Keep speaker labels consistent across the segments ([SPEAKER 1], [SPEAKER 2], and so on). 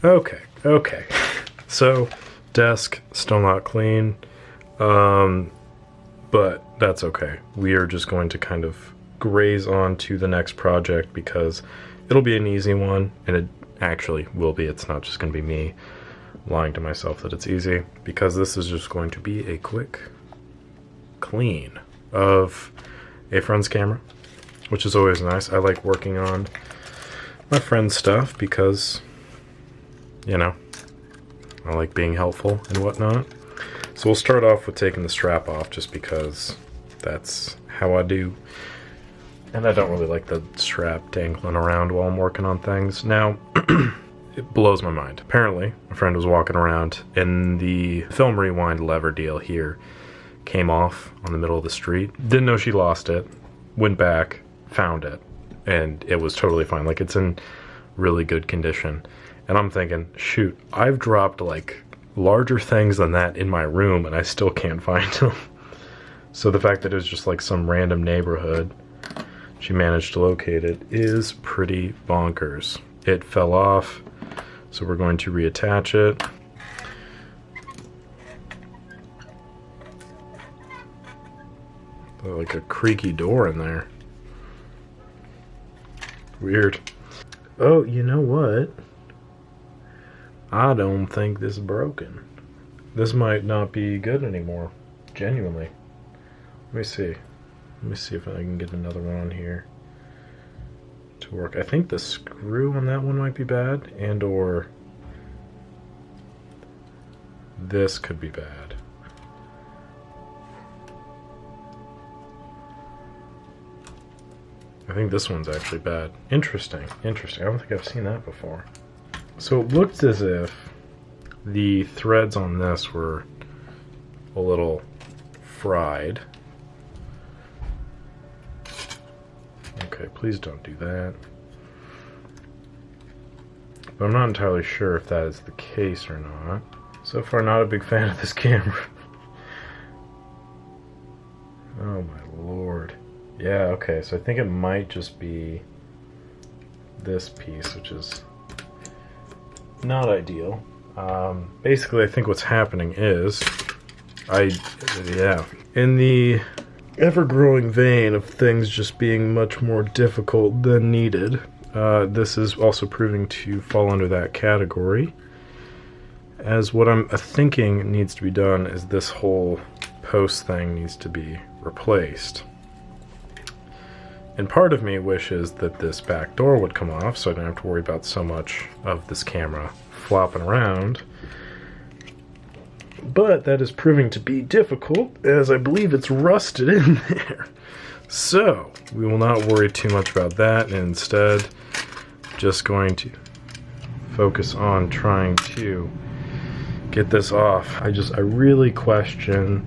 [SPEAKER 1] Okay, okay. So, desk, still not clean. But that's okay. We are just going to kind of graze on to the next project because it'll be an easy one, and it actually will be. It's not just going to be me lying to myself that it's easy, because this is just going to be a quick clean of a friend's camera, which is always nice. I like working on my friend's stuff because, you know, I like being helpful and whatnot. So we'll start off with taking the strap off just because that's how I do. And I don't really like the strap dangling around while I'm working on things. Now, it blows my mind. Apparently, my friend was walking around and the film rewind lever deal here came off on the middle of the street. Didn't know she lost it. Went back, found it, and it was totally fine. Like, it's in really good condition. And I'm thinking, shoot, I've dropped like larger things than that in my room and I still can't find them. So the fact that it was just like some random neighborhood she managed to locate it is pretty bonkers. It fell off, so we're going to reattach it. Like a creaky door in there. Weird. Oh, you know what? I don't think this is broken. This might not be good anymore. Genuinely. Let me see. Let me see if I can get another one on here to work. I think the screw on that one might be bad, and or this could be bad. I think this one's actually bad. Interesting, interesting. I don't think I've seen that before. So it looked as if the threads on this were a little fried. Okay, please don't do that. But I'm not entirely sure if that is the case or not. So far, not a big fan of this camera. Oh my lord. Yeah, okay, so I think it might just be this piece, which is not ideal. Basically, I think what's happening is, in the ever-growing vein of things just being much more difficult than needed, this is also proving to fall under that category. As what I'm thinking needs to be done is this whole post thing needs to be replaced. And part of me wishes that this back door would come off so I don't have to worry about so much of this camera flopping around. But that is proving to be difficult, as I believe it's rusted in there. So, we will not worry too much about that, and instead, just going to focus on trying to get this off. I really question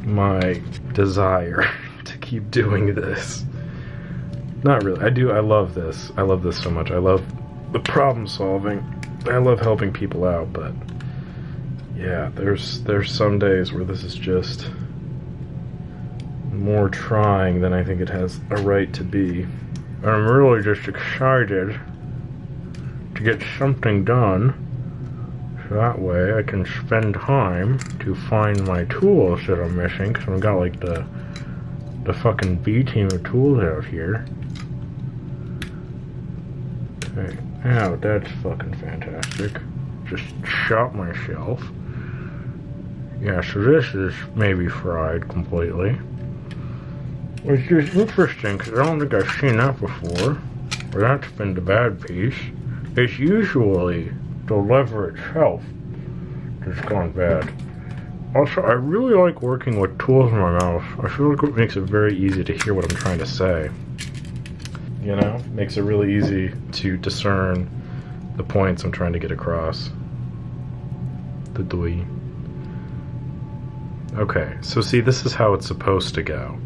[SPEAKER 1] my desire to keep doing this. Not really. I love this. I love this so much. I love the problem solving. I love helping people out, but yeah, there's some days where this is just more trying than I think it has a right to be. I'm really just excited to get something done, so that way I can spend time to find my tools that I'm missing, because I've got like the fucking B team of tools out here. Okay, now that's fucking fantastic. Just shot myself. Yeah, so this is maybe fried completely. Which is interesting, because I don't think I've seen that before. Where that's been the bad piece. It's usually the lever itself that's gone bad. Also, I really like working with tools in my mouth. I feel like it makes it very easy to hear what I'm trying to say. You know? Makes it really easy to discern the points I'm trying to get across. The doi. Okay, so see, this is how it's supposed to go.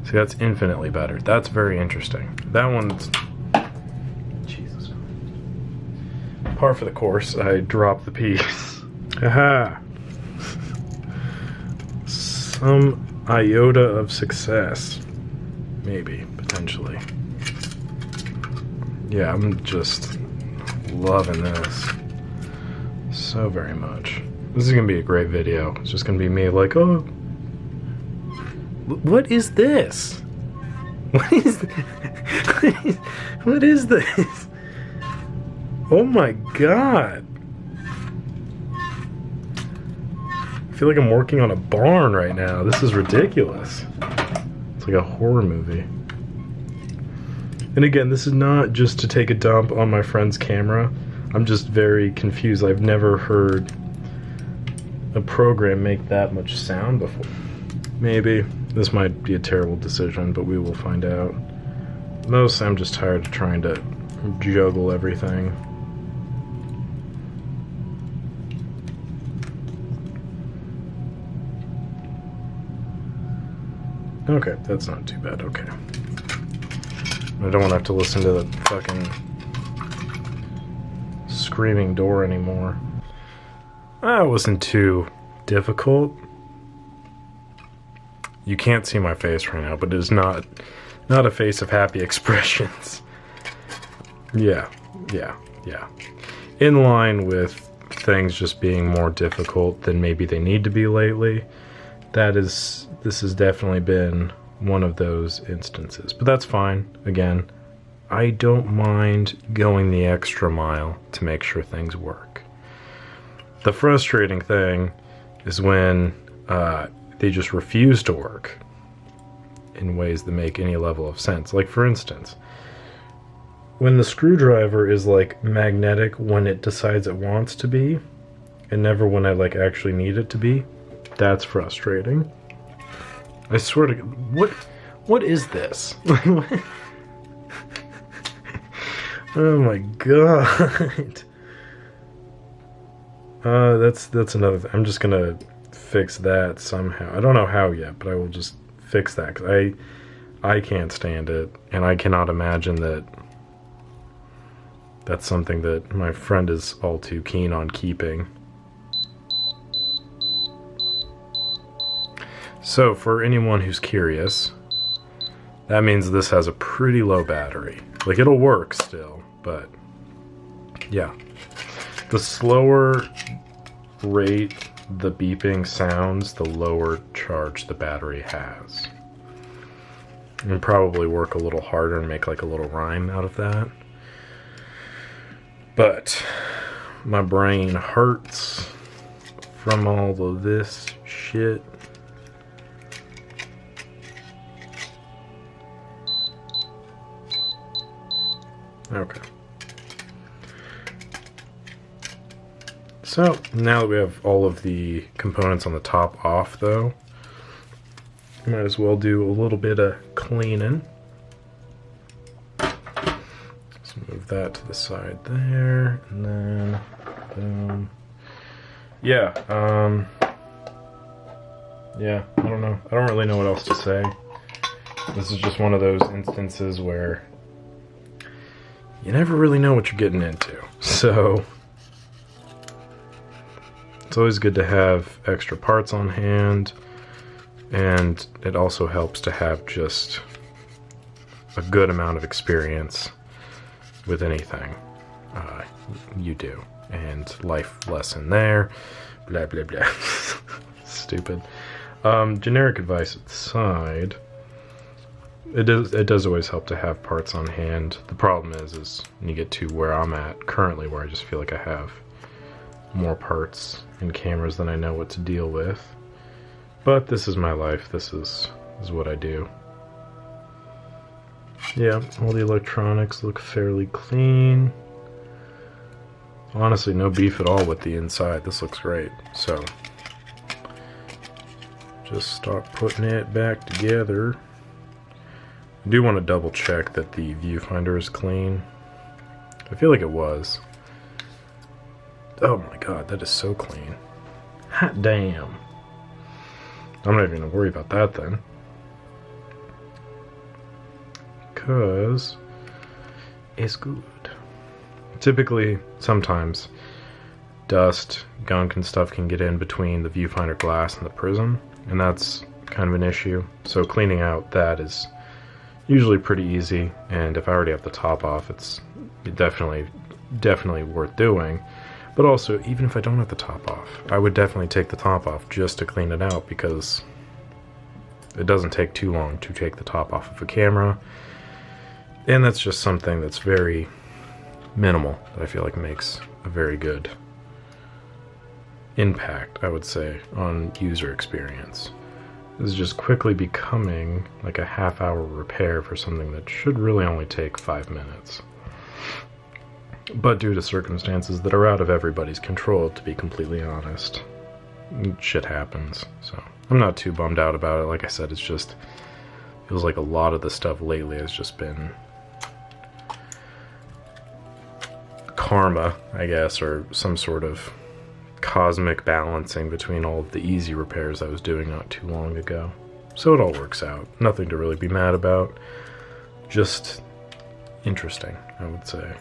[SPEAKER 1] See, that's infinitely better. That's very interesting. That one's... Jesus. Par for the course, I dropped the piece. Haha. Some iota of success. Maybe, potentially. Yeah, I'm just loving this. so very much. This is gonna be a great video. It's just gonna be me like, oh, what is this? What is what is this? Oh my god. I feel like I'm working on a barn right now. This is ridiculous. It's like a horror movie. And again, this is not just to take a dump on my friend's camera. I'm just very confused. I've never heard a program make that much sound before. Maybe. This might be a terrible decision, but we will find out. Mostly I'm just tired of trying to juggle everything. Okay, that's not too bad, okay. I don't want to have to listen to the fucking screaming door anymore. That wasn't too difficult. You can't see my face right now, but it is not a face of happy expressions. Yeah. In line with things just being more difficult than maybe they need to be lately. This has definitely been one of those instances, but that's fine. Again, I don't mind going the extra mile to make sure things work. The frustrating thing is when they just refuse to work in ways that make any level of sense. Like, for instance, when the screwdriver is like magnetic when it decides it wants to be, and never when I like actually need it to be, that's frustrating. I swear to God, what is this? Oh my god. That's another thing. I'm just gonna fix that somehow. I don't know how yet, but I will just fix that, because I can't stand it, and I cannot imagine that that's something that my friend is all too keen on keeping. So, for anyone who's curious, that means this has a pretty low battery. Like, it'll work still, but yeah. The slower rate the beeping sounds, the lower charge the battery has. And probably work a little harder and make like a little rhyme out of that. But my brain hurts from all of this shit. Okay. So, now that we have all of the components on the top off, though, might as well do a little bit of cleaning. Let's move that to the side there, and then, boom. Yeah, I don't know. I don't really know what else to say. This is just one of those instances where you never really know what you're getting into. So it's always good to have extra parts on hand, and it also helps to have just a good amount of experience with anything you do. And life lesson there, blah blah blah. Stupid. Generic advice aside, it does always help to have parts on hand. The problem is when you get to where I'm at currently, where I just feel like I have more parts and cameras than I know what to deal with. But this is my life. This is what I do. Yeah, all the electronics look fairly clean. Honestly, no beef at all with the inside. This looks great. So, just start putting it back together. I do want to double check that the viewfinder is clean. I feel like it was. Oh my god, that is so clean. Hot damn. I'm not even going to worry about that then. Because it's good. Typically, sometimes, dust, gunk, and stuff can get in between the viewfinder glass and the prism, and that's kind of an issue. So cleaning out that is usually pretty easy, and if I already have the top off, it's definitely worth doing. But also, even if I don't have the top off, I would definitely take the top off just to clean it out, because it doesn't take too long to take the top off of a camera. And that's just something that's very minimal that I feel like makes a very good impact, I would say, on user experience. This is just quickly becoming like a half-hour repair for something that should really only take 5 minutes. But due to circumstances that are out of everybody's control, to be completely honest, shit happens. So I'm not too bummed out about it. Like I said, it's just feels like a lot of the stuff lately has just been karma, I guess, or some sort of cosmic balancing between all of the easy repairs I was doing not too long ago. So it all works out. Nothing to really be mad about. Just interesting, I would say.